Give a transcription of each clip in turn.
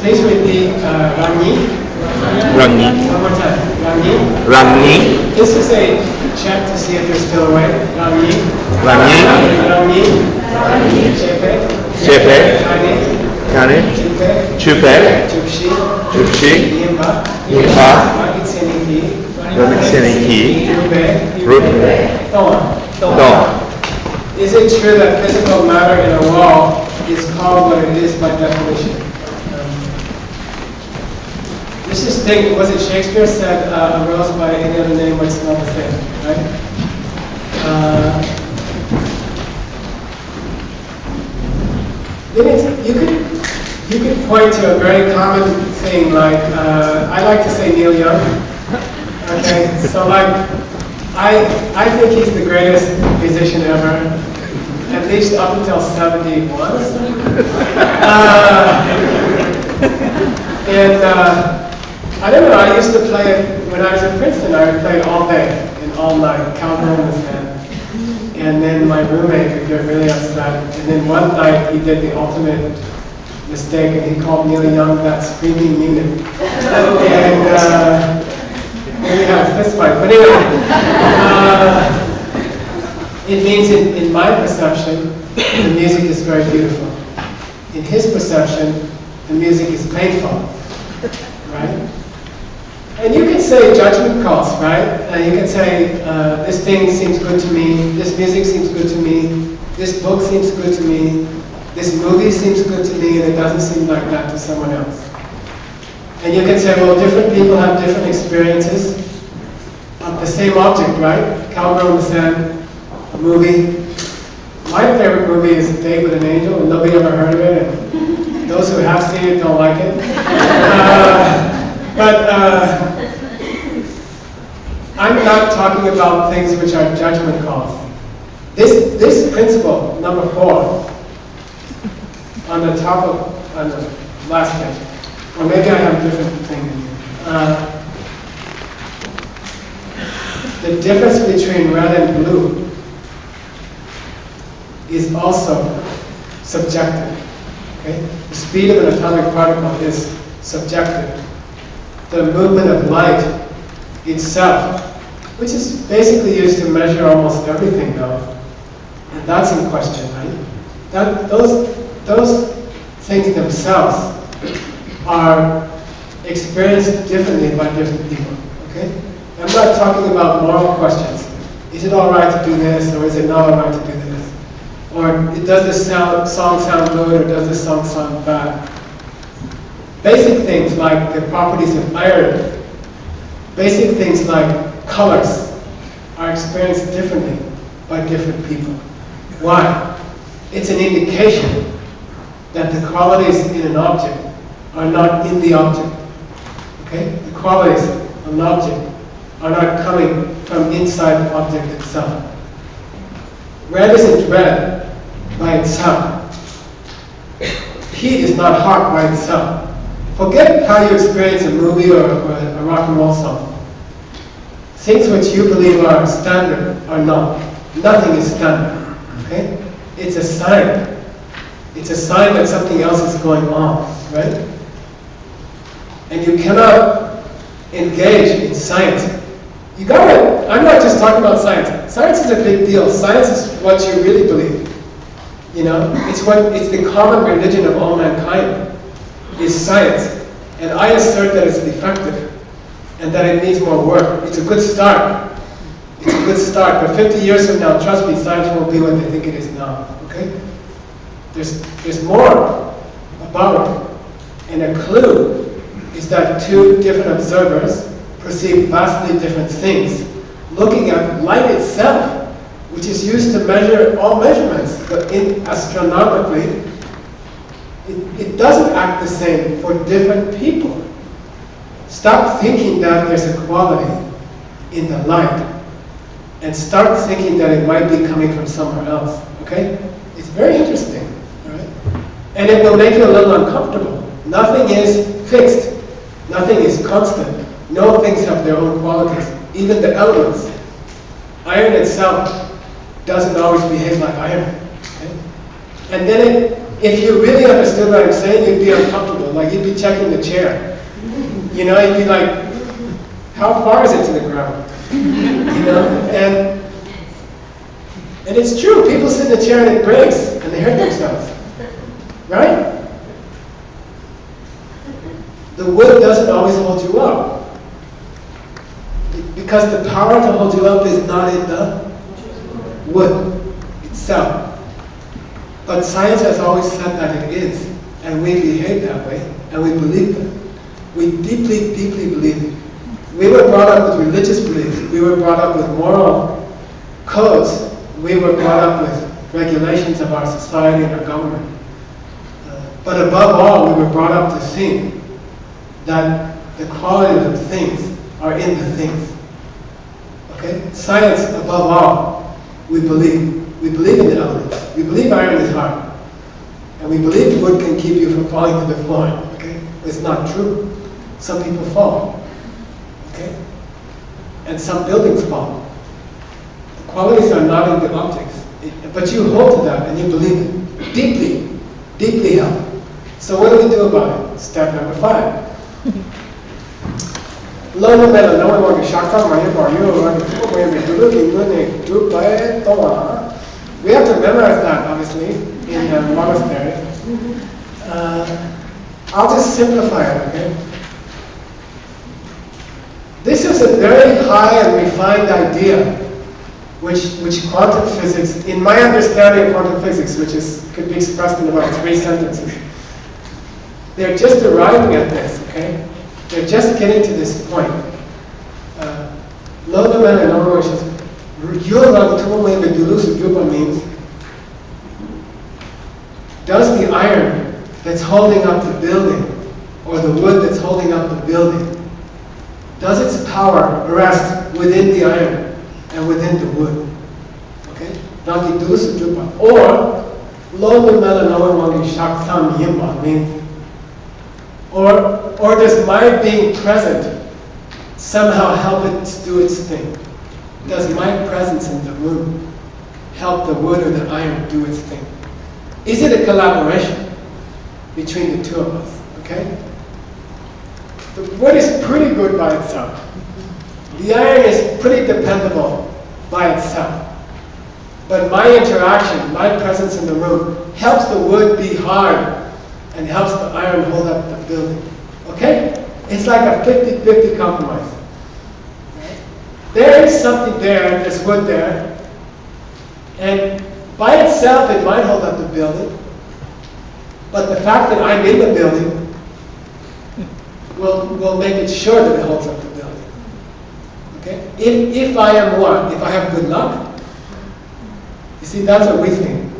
Please repeat Rangi. Rangi. One more time. Rangi. Rangi. This is a check to see if you're still awake. Rangi. Rangi. Rangi. Chepe. Chepe. Kani. Kani. Chupe. Chupe. Chupshi. Chupshi. Yimba. Yimba. Magitseniki. Magitseniki. Rube. Rube. Thorn. Thorn. Is it true that physical matter in a wall is called what it is by definition? Let's just think, was it Shakespeare said a rose by any other name would smell the same, right? You could point to a very common thing like, I like to say Neil Young, okay? So like, I think he's the greatest musician ever, at least up until 71 or something. I don't know, I used to play it, when I was at Princeton, I would play it all day and all night, cowbell in his hand. And then my roommate would get really upset. And then one night he did the ultimate mistake and he called Neil Young that screaming eunuch. And we had a fist fight. But anyway, it means in my perception, the music is very beautiful. In his perception, the music is painful, right? And you can say judgment calls, right? You can say, this thing seems good to me, this music seems good to me, this book seems good to me, this movie seems good to me, and it doesn't seem like that to someone else. And you can say, well, different people have different experiences of the same object, right? Cowgirl in the Sand, a movie. My favorite movie is Date with an Angel, and nobody ever heard of it, and those who have seen it don't like it. I'm not talking about things which are judgment calls. This principle, number 4, on the top of, on the last page, or maybe I have a different thing. The difference between red and blue is also subjective. Okay? The speed of an atomic particle is subjective. The movement of light itself, which is basically used to measure almost everything now, and that's in question, right? Those things themselves are experienced differently by different people, okay? I'm not talking about moral questions. Is it all right to do this, or is it not all right to do this? Or does this song sound good, or does this song sound bad? Basic things like the properties of iron, basic things like colors are experienced differently by different people. Why? It's an indication that the qualities in an object are not in the object. Okay? The qualities of an object are not coming from inside the object itself. Red isn't red by itself. Heat is not hot by itself. Forget how you experience a movie or a rock and roll song. Things which you believe are standard are not. Nothing is standard. Okay? It's a sign. It's a sign that something else is going on, right? And you cannot engage in science. You gotta, I'm not just talking about science. Science is a big deal. Science is what you really believe. You know? It's the common religion of all mankind. Is science, and I assert that it's defective and that it needs more work. It's a good start. It's a good start, but 50 years from now, trust me, science won't be what they think it is now. Okay? There's more about it, and a clue is that two different observers perceive vastly different things, looking at light itself, which is used to measure all measurements, but astronomically. It doesn't act the same for different people. Stop thinking that there's a quality in the light and start thinking that it might be coming from somewhere else, okay? It's very interesting, right? And it will make you a little uncomfortable. Nothing is fixed. Nothing is constant. No things have their own qualities, even the elements. Iron itself doesn't always behave like iron, okay? And then if you really understood what I'm saying, you'd be uncomfortable. Like you'd be checking the chair. You know, you'd be like, how far is it to the ground? You know, and it's true. People sit in the chair and it breaks and they hurt themselves, right? The wood doesn't always hold you up, because the power to hold you up is not in the wood itself. But science has always said that it is, and we behave that way, and we believe it. We deeply, deeply believe it. We were brought up with religious beliefs. We were brought up with moral codes. We were brought up with regulations of our society and our government. But above all, we were brought up to think that the quality of things are in the things. Okay? Science, above all, we believe. We believe in the elements. We believe iron is hard. And we believe wood can keep you from falling to the floor. Okay? It's not true. Some people fall. Okay? And some buildings fall. The qualities are not in the objects. But you hold to that and you believe it. Deeply. Deeply held. So what do we do about it? Step number 5. Learn about no one to shock from my for we have to memorize that, obviously, in the monastery. I'll just simplify it, okay? This is a very high and refined idea, which quantum physics, in my understanding of quantum physics, which could be expressed in about 3 sentences, they're just arriving at this, okay? They're just getting to this point. Means, does the iron that's holding up the building, or the wood that's holding up the building, does its power rest within the iron and within the wood? Okay? Or, means, or does my being present somehow help it do its thing? Does my presence in the room help the wood or the iron do its thing? Is it a collaboration between the two of us? Okay? The wood is pretty good by itself. The iron is pretty dependable by itself. But my interaction, my presence in the room, helps the wood be hard and helps the iron hold up the building. Okay? It's like a 50-50 compromise. There is something there, there's wood there, and by itself it might hold up the building, but the fact that I'm in the building will make it sure that it holds up the building. Okay? If I am what? If I have good luck? You see, that's what we think.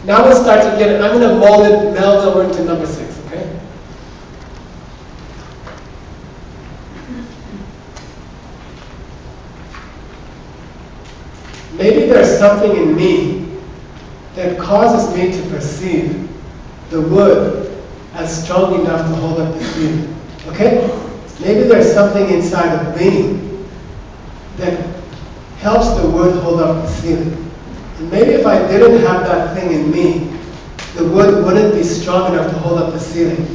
Now let's start to get it. I'm going to meld over into number 6, okay? Maybe there's something in me that causes me to perceive the wood as strong enough to hold up the ceiling. Okay? Maybe there's something inside of me that helps the wood hold up the ceiling. And maybe if I didn't have that thing in me, the wood wouldn't be strong enough to hold up the ceiling.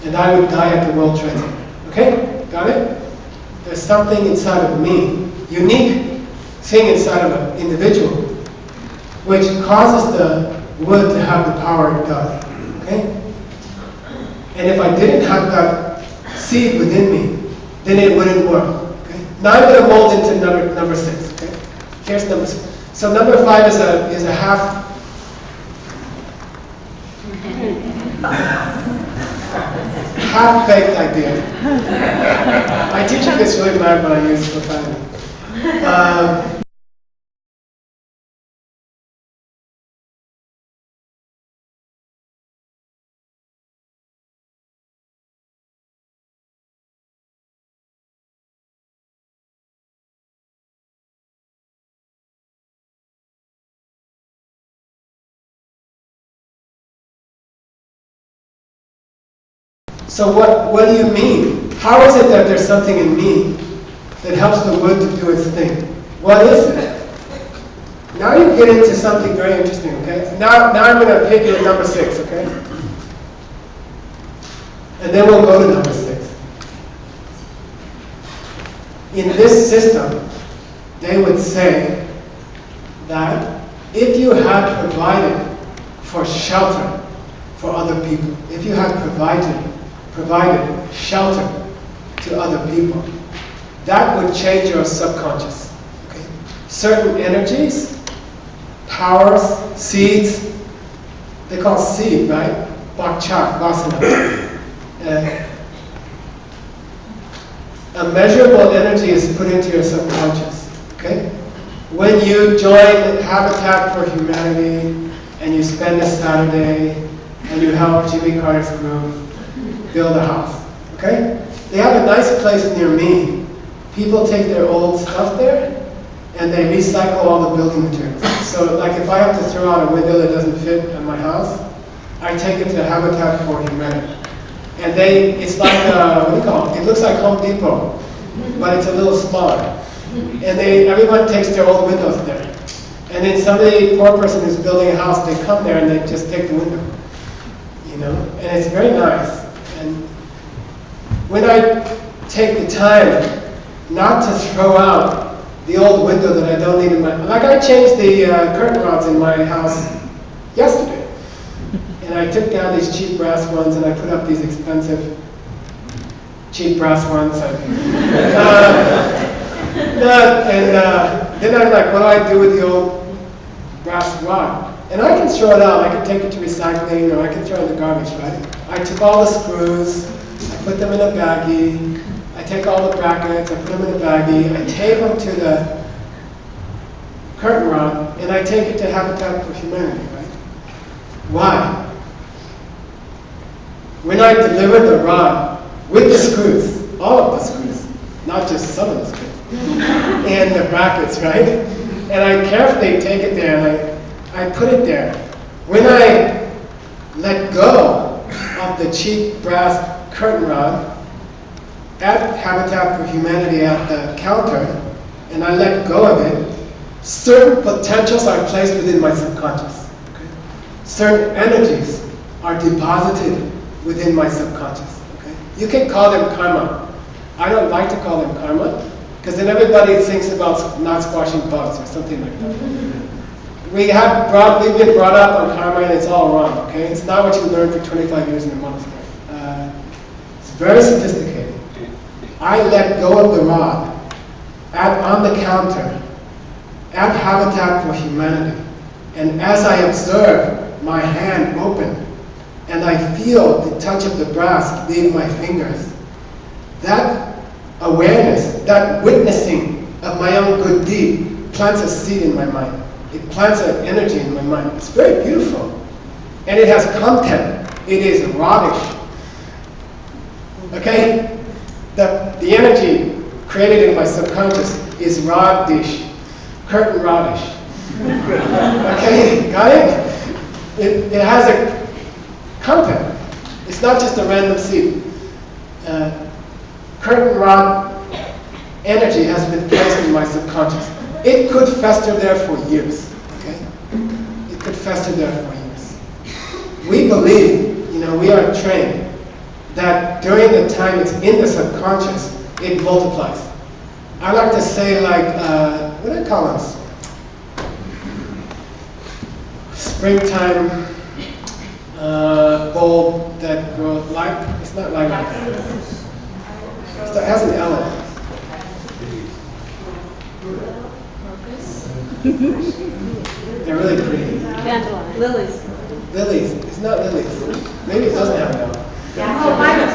And I would die at the World Trade Center. Okay? Got it? There's something inside of me, unique thing inside of an individual, which causes the wood to have the power it does. Okay? And if I didn't have that seed within me, then it wouldn't work. Okay? Now I'm going to mold into number 6. Okay? Here's number 6. So number 5 is a half baked idea. My teacher gets really mad when I use profanity. So what do you mean? How is it that there's something in me that helps the wood to do its thing? What is it? Now you get into something very interesting, okay? Now I'm going to hit you at number 6, okay? And then we'll go to number 6. In this system, they would say that if you had provided for shelter for other people, if you had provided shelter to other people, that would change your subconscious. Okay? Certain energies, powers, seeds, they call seed, right? Bakcha, vasana. A measurable energy is put into your subconscious. Okay? When you join Habitat for Humanity and you spend a Saturday and you help Jimmy Carter's group build a house, okay? They have a nice place near me. People take their old stuff there and they recycle all the building materials. So like if I have to throw out a window that doesn't fit in my house, I take it to Habitat for Humanity. And it's like, what do you call it? It looks like Home Depot, but it's a little smaller. And everyone takes their old windows there. And then somebody, poor person who's building a house, they come there and they just take the window. You know? And it's very nice. And when I take the time not to throw out the old window that I don't need in my... Like I changed the curtain rods in my house yesterday. And I took down these cheap brass ones and I put up these expensive cheap brass ones. Then I'm like, what do I do with the old brass rod? And I can throw it out. I can take it to recycling or I can throw it in the garbage, right? I took all the screws, I put them in a baggie, I take all the brackets, I put them in a baggie, I tape them to the curtain rod, and I take it to Habitat for Humanity, right? Why? When I deliver the rod with the screws, all of the screws, not just some of the screws, and the brackets, right? And I carefully take it there and I put it there. When I let go of the cheap brass curtain rod at Habitat for Humanity at the counter, and I let go of it, certain potentials are placed within my subconscious. Okay? Certain energies are deposited within my subconscious. Okay? You can call them karma. I don't like to call them karma, because then everybody thinks about not squashing bugs or something like that. We've been brought up on karma and it's all wrong, okay? It's not what you learned for 25 years in the monastery. It's very sophisticated. I let go of the rod on the counter at Habitat for Humanity. And as I observe my hand open and I feel the touch of the brass leave my fingers, that awareness, that witnessing of my own good deed plants a seed in my mind. It plants an energy in my mind. It's very beautiful. And it has content. It is rodish. Okay? The energy created in my subconscious is rodish. Curtain rodish. Okay? Got it? It has a content. It's not just a random seed. Curtain rod energy has been placed in my subconscious. It could fester there for years. Okay? It could fester there for years. We believe, we are trained that during the time it's in the subconscious, it multiplies. I like to say what do I call this? Springtime bulb that grows light. It's not like it has an L in it. They're really pretty. Lilies. Lilies. It's not lilies. Maybe it doesn't have an L. Oh, iris.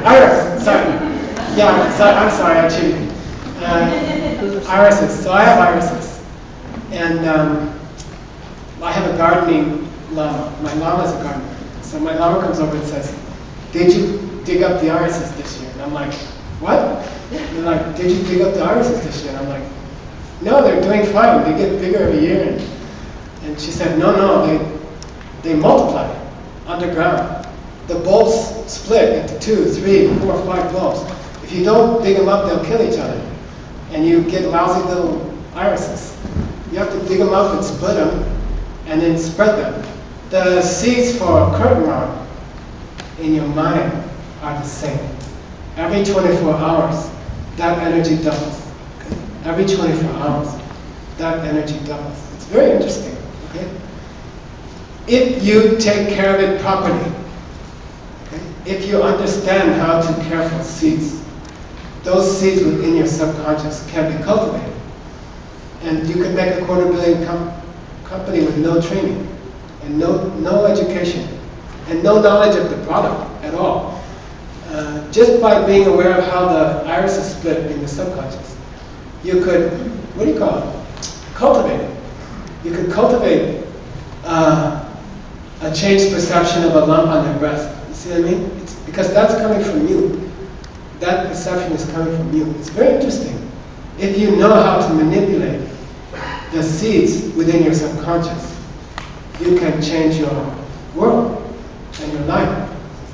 Iris. Sorry. Yeah. I'm sorry. I cheated. Irises. So I have irises, and I have a gardening lama. My lama is a gardener. So my lama comes over and says, "Did you dig up the irises this year?" And I'm like, "What?" And they're like, "Did you dig up the irises this year?" And I'm like, "No, they're doing fine. They get bigger every year." And she said, no, they multiply underground. The bulbs split into 2, 3, 4, 5 bulbs. If you don't dig them up, they'll kill each other. And you get lousy little irises. You have to dig them up and split them, and then spread them. The seeds for a curtain rod in your mind are the same. Every 24 hours, that energy doubles. Okay? Every 24 hours, that energy doubles. It's very interesting. Okay? If you take care of it properly, okay? If you understand how to care for seeds, those seeds within your subconscious can be cultivated. And you can make a $250 million company with no training, and no education, and no knowledge of the product at all. Just by being aware of how the iris is split in the subconscious, you could, what do you call it? Cultivate it. You could cultivate a changed perception of a lump on their breast. You see what I mean? It's because that's coming from you. That perception is coming from you. It's very interesting. If you know how to manipulate the seeds within your subconscious, you can change your world and your life.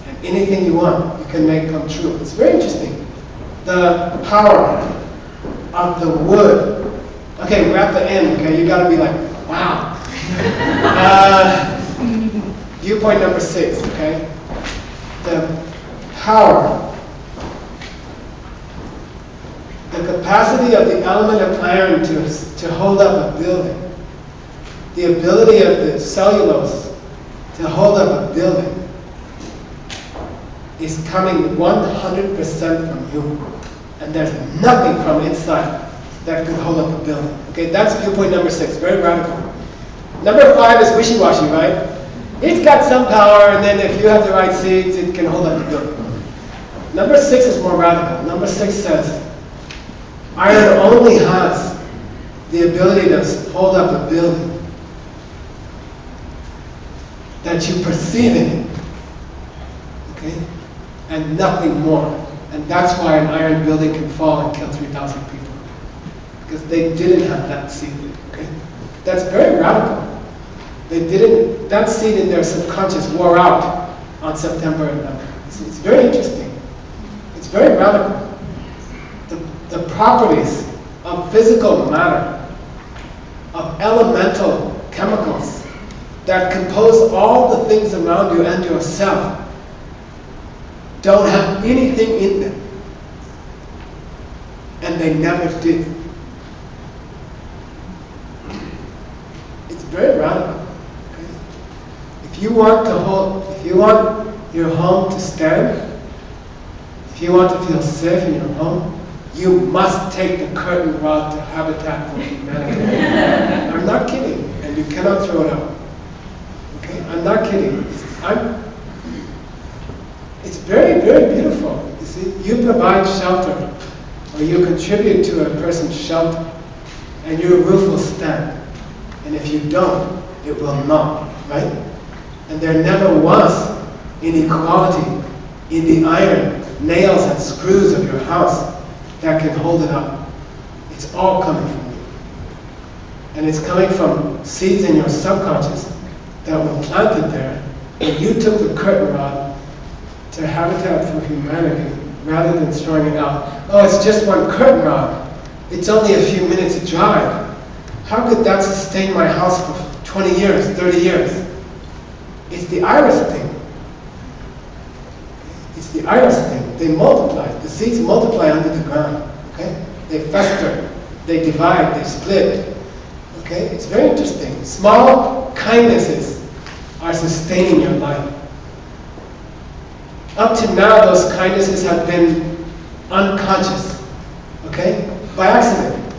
And anything you want, you can make come true. It's very interesting. The power of the wood. Okay, we're at the end, okay? You gotta be like, wow. Viewpoint number 6, okay? The power, the capacity of the element of iron to hold up a building, the ability of the cellulose to hold up a building is coming 100% from you. And there's nothing from inside that could hold up a building. Okay, that's viewpoint number 6, very radical. Number 5 is wishy-washy, right? It's got some power, and then if you have the right seeds, it can hold up a building. Number 6 is more radical. Number 6 says, iron only has the ability to hold up a building that you perceive in it, okay? And nothing more. And that's why an iron building can fall and kill 3,000 people. Because they didn't have that seed, okay? That's very radical. They didn't, that seed in their subconscious wore out on September 11th. It's very interesting. It's very radical. The properties of physical matter, of elemental chemicals that compose all the things around you and yourself don't have anything in them. And they never did. It's very radical. Okay? If you want your home to stand, if you want to feel safe in your home, you must take the curtain rod to Habitat for Humanity. I'm not kidding, and you cannot throw it out. Okay? I'm not kidding. It's very, very beautiful. You see, you provide shelter, or you contribute to a person's shelter, and your roof will stand. And if you don't, it will not, right? And there never was inequality in the iron, nails, and screws of your house that can hold it up. It's all coming from you. And it's coming from seeds in your subconscious that were planted there, and you took the curtain rod to Habitat for Humanity rather than throwing it out. Oh, it's just one curtain rod. It's only a few minutes drive. How could that sustain my house for 20 years, 30 years? It's the iris thing. It's the iris thing. They multiply. The seeds multiply under the ground. Okay? They fester. They divide. They split. Okay? It's very interesting. Small kindnesses are sustaining your life. Up to now, those kindnesses have been unconscious. Okay? By accident.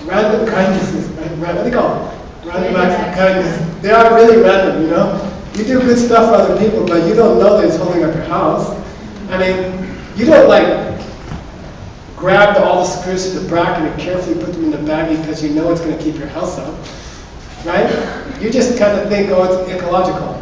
Random kindnesses. Right? What do you call them? Random acts of kindness. They are really random, you know? You do good stuff for other people, but you don't know that it's holding up your house. I mean, you don't like grab all the screws to the bracket and carefully put them in the baggie because you know it's going to keep your house up, right? You just kind of think, oh, it's ecological.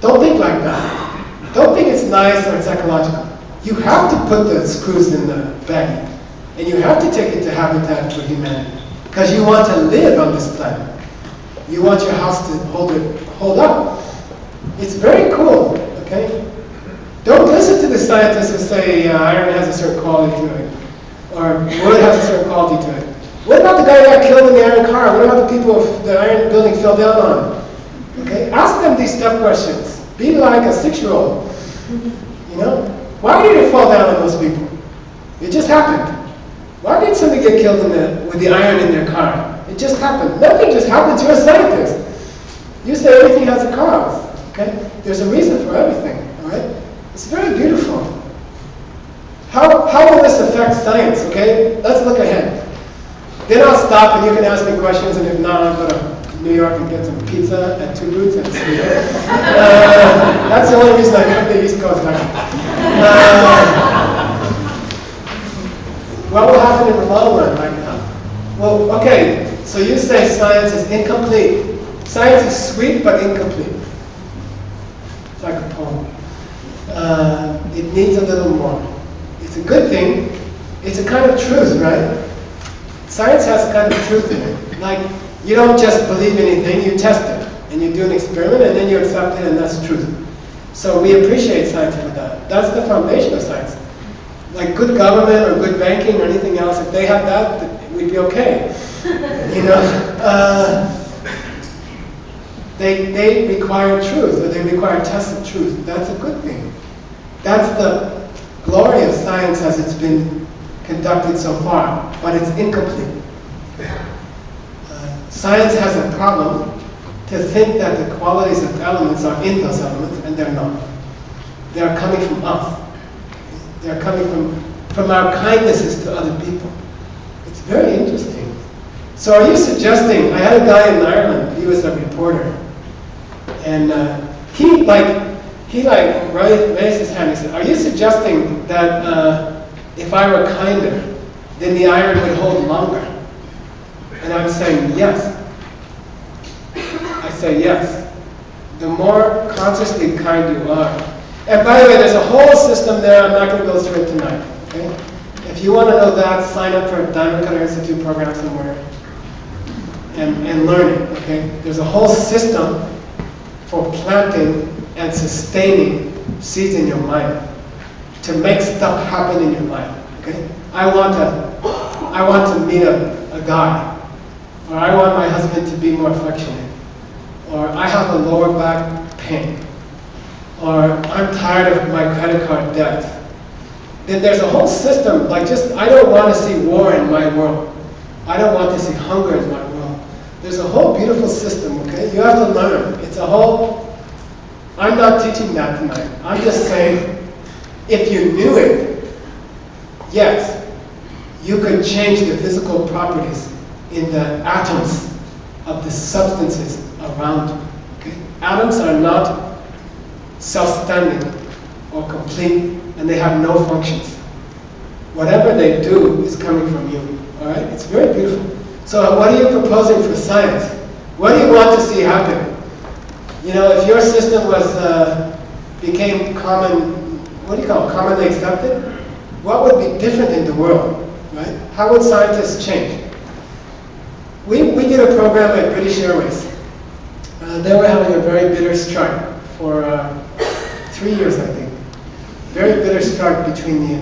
Don't think like that. Don't think it's nice or it's ecological. You have to put the screws in the baggie, and you have to take it to Habitat for Humanity because you want to live on this planet. You want your house to hold up. It's very cool, okay? Don't listen to the scientists who say iron has a certain quality to it, or wood has a certain quality to it. What about the guy who got killed in the iron car? What about the people the iron building fell down on? Okay, ask them these tough questions. Be like a 6-year-old. You know, why did it fall down on those people? It just happened. Why did somebody get killed with the iron in their car? It just happened. Nothing just happens. You're a scientist. You say everything has a cause. Okay, there's a reason for everything. All right, it's very beautiful. How will this affect science? Okay, let's look ahead. Then I'll stop and you can ask me questions, and if not, I'll go to New York and get some pizza at Two Roots and see. That's the only reason I come to the East Coast now. What will happen in the long run right now? Well, okay, so you say science is incomplete. Science is sweet but incomplete. It's like a poem. It needs a little more. It's a good thing. It's a kind of truth, right? Science has a kind of truth in it. Like, you don't just believe anything, you test it. And you do an experiment, and then you accept it, and that's truth. So we appreciate science for that. That's the foundation of science. Like good government or good banking or anything else, if they had that, we'd be okay. You know? They require truth, or they require tested truth. That's a good thing. That's the glory of science as it's been conducted so far, but it's incomplete. Science has a problem to think that the qualities of elements are in those elements, and they're not. They're coming from us. They're coming from our kindnesses to other people. It's very interesting. So are you suggesting, I had a guy in Ireland, he was a reporter, and he raised his hand and said, are you suggesting that if I were kinder, then the iron would hold longer? And I'm saying yes. I say yes. The more consciously kind you are. And by the way, there's a whole system there. I'm not going to go through it tonight. Okay? If you want to know that, sign up for a Diamond Cutter Institute program somewhere and learn it. Okay? There's a whole system for planting and sustaining seeds in your mind to make stuff happen in your life. Okay? I want to meet a guy, or I want my husband to be more affectionate, or I have a lower back pain, or I'm tired of my credit card debt. Then there's a whole system, like I don't want to see war in my world. I don't want to see hunger in my world. There's a whole beautiful system, okay? You have to learn. It's a whole, I'm not teaching that tonight. I'm just saying, if you knew it, yes, you could change the physical properties in the atoms of the substances around you. Okay? Atoms are not self-standing or complete, and they have no functions. Whatever they do is coming from you. All right? It's very beautiful. So what are you proposing for science? What do you want to see happen? You know, if your system became commonly accepted, what would be different in the world, right? How would scientists change? We did a program at British Airways. They were having a very bitter strike for 3 years, I think. Very bitter strike between the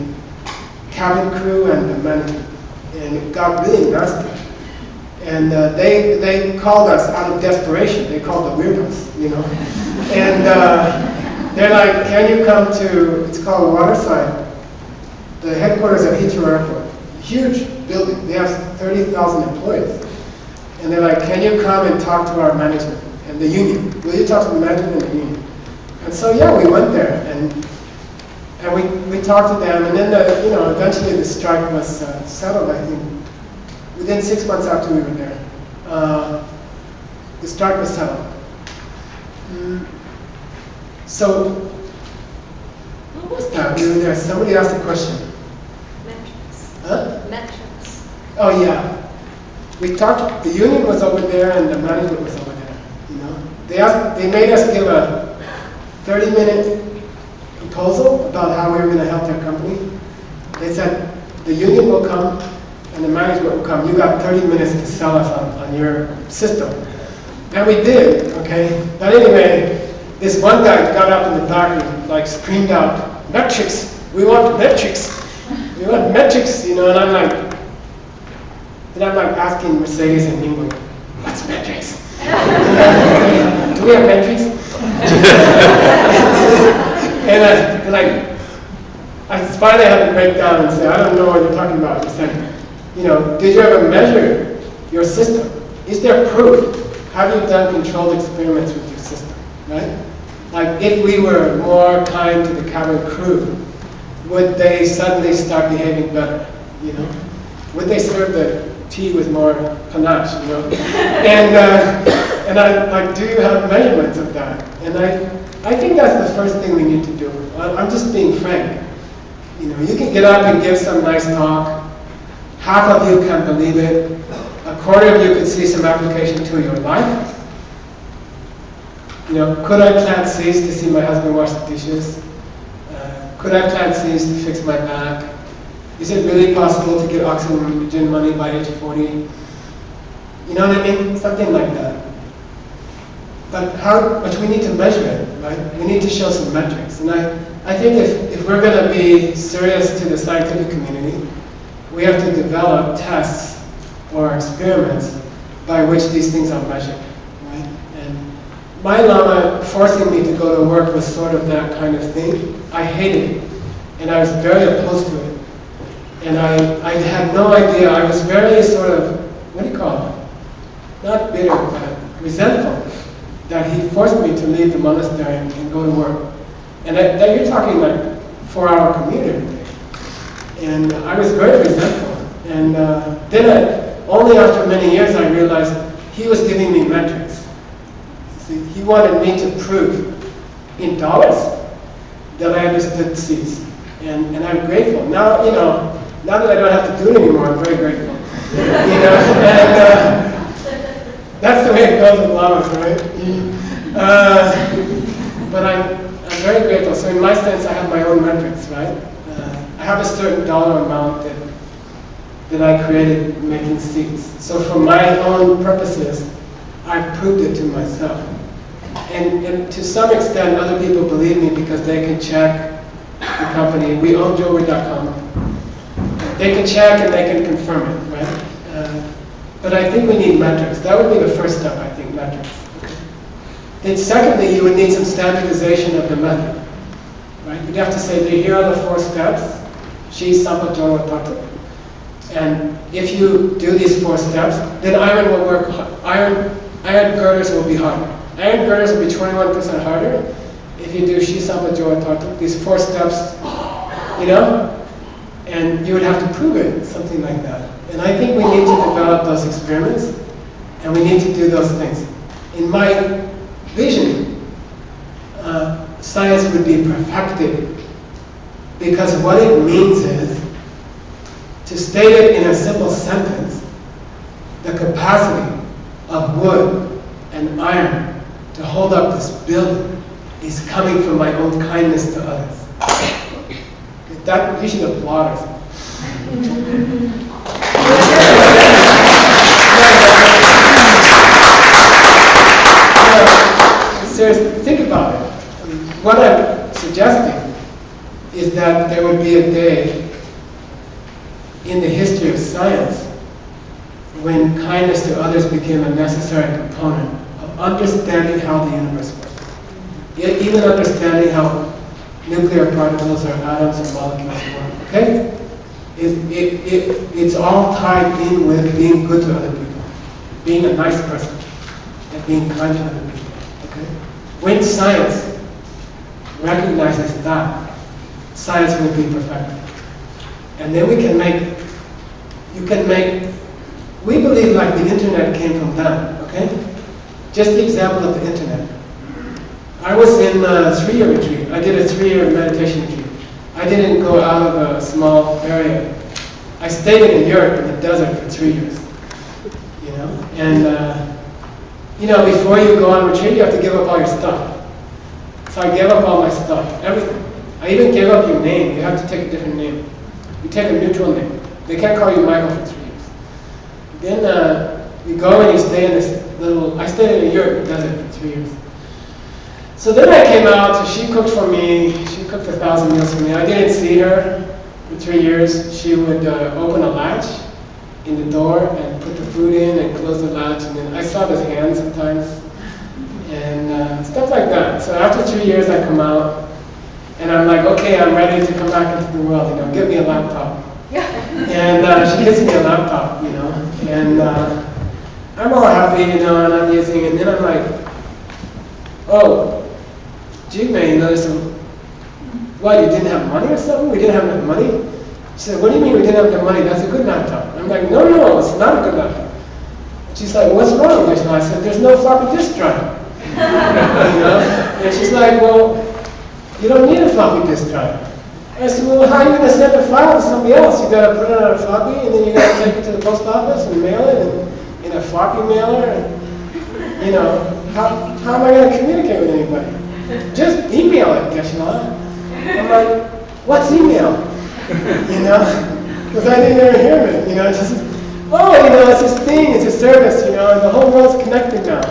cabin crew and the management, and it got really nasty. And they called us out of desperation. They called the weirdos, you know. And they're like, can you come to, it's called Waterside, the headquarters of Heathrow Airport. Huge building. They have 30,000 employees. And they're like, can you come and talk to our management and the union? Will you talk to the management and the union? And so, yeah, we went there and we talked to them. And then, eventually the strike was settled, I think. Within 6 months after we were there, the strike was settled. So, what was that? We were there. Somebody asked a question. Metrics. Huh? Metrics. Oh yeah. We talked. The union was over there, and the management was over there. You know, they made us give a 30-minute proposal about how we were going to help their company. They said the union will come and the management will come. You got 30 minutes to sell us on your system. And we did, okay? But anyway, this one guy got up in the back and screamed out, metrics, we want metrics. We want metrics, you know, and I'm like, Then I'm like asking Mercedes and Ningbo, what's metrics? Do we have metrics? And like, I finally had to break down and say, I don't know what you're talking about. I said, you know, did you ever measure your system? Is there proof? Have you done controlled experiments with your system, right? Like, if we were more kind to the cabin crew, would they suddenly start behaving better, you know? Would they serve the tea with more panache, you know? And I like, do you have measurements of that? And I think that's the first thing we need to do. I'm just being frank. You know, you can get up and give some nice talk. Half of you can believe it. A quarter of you could see some application to your life. You know, could I plant seeds to see my husband wash the dishes? Could I plant seeds to fix my back? Is it really possible to get oxygen money by age 40? You know what I mean? Something like that. But we need to measure it, right? We need to show some metrics. And I think if we're going to be serious to the scientific community, we have to develop tests or experiments by which these things are measured, right? And my Lama forcing me to go to work was sort of that kind of thing. I hated it, and I was very opposed to it. And I had no idea. I was very sort of, what do you call it? Not bitter, but resentful that he forced me to leave the monastery and go to work. And that you're talking like 4-hour commute every day. And I was very resentful. And then only after many years I realized he was giving me metrics. See, he wanted me to prove in dollars that I understood seeds. And I'm grateful. Now, you know, now that I don't have to do it anymore, I'm very grateful. You know, and that's the way it goes with lamas, right? But I'm very grateful. So in my sense, I have my own metrics, right? I have a certain dollar amount that I created making seeds. So for my own purposes, I proved it to myself. And to some extent, other people believe me because they can check the company. We own jewelry.com. They can check and they can confirm it, right? But I think we need metrics. That would be the first step, I think, metrics. Then secondly, you would need some standardization of the method, right? You'd have to say, here are the 4 steps. Shi, Sampa, Jono, Tatu. And if you do these 4 steps, then iron will work. Iron girders will be harder. Iron girders will be 21% harder if you do Shi, Sampa, Jono, Tatu. These 4 steps, you know? And you would have to prove it, something like that. And I think we need to develop those experiments, and we need to do those things. In my vision, science would be perfected, because what it means is, to state it in a simple sentence, the capacity of wood and iron to hold up this building is coming from my own kindness to others. That, you should applaud us. Seriously, think about it. What I'm suggesting is that there would be a day in the history of science when kindness to others became a necessary component of understanding how the universe works. Even understanding how nuclear particles or atoms or molecules work, okay? It's all tied in with being good to other people, being a nice person, and being kind to other people, okay? When science recognizes that, science will be perfected. And then we can we believe like the internet came from them, okay? Just the example of the internet. I was in a 3-year retreat. I did a 3-year meditation retreat. I didn't go out of a small area. I stayed in Europe in the desert for 3 years. You know, and you know, before you go on retreat, you have to give up all your stuff. So I gave up all my stuff, everything. I even gave up your name. You have to take a different name. You take a neutral name. They can't call you Michael for 3 years. Then you go and you stay in this little. I stayed in Europe in the desert for 3 years. So then I came out, so she cooked for me, she cooked 1,000 meals for me. I didn't see her for 3 years. She would open a latch in the door and put the food in and close the latch, and then I saw his hand sometimes, and stuff like that. So after 3 years, I come out, and I'm like, okay, I'm ready to come back into the world. Give me a laptop. And she gives me a laptop, and I'm all happy, and I'm using it, and then I'm like, oh, gee, man, there's some, what, you didn't have money or something? We didn't have enough money? She said, what do you mean we didn't have enough money? That's a good laptop. I'm like, no, it's not a good laptop. She's like, what's wrong? I said, there's no floppy disk drive. And she's like, well, you don't need a floppy disk drive. I said, well, how are you going to send a file to somebody else? You got to put it on a floppy, and then you got to take it to the post office and mail it in a floppy mailer, and, how am I going to communicate with anybody? Just email it, Geshe. I'm like, what's email? Because I didn't ever hear of it, it's just, it's this thing, it's a service, and the whole world's connected now.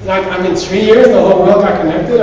Like, 3 years, the whole world got connected.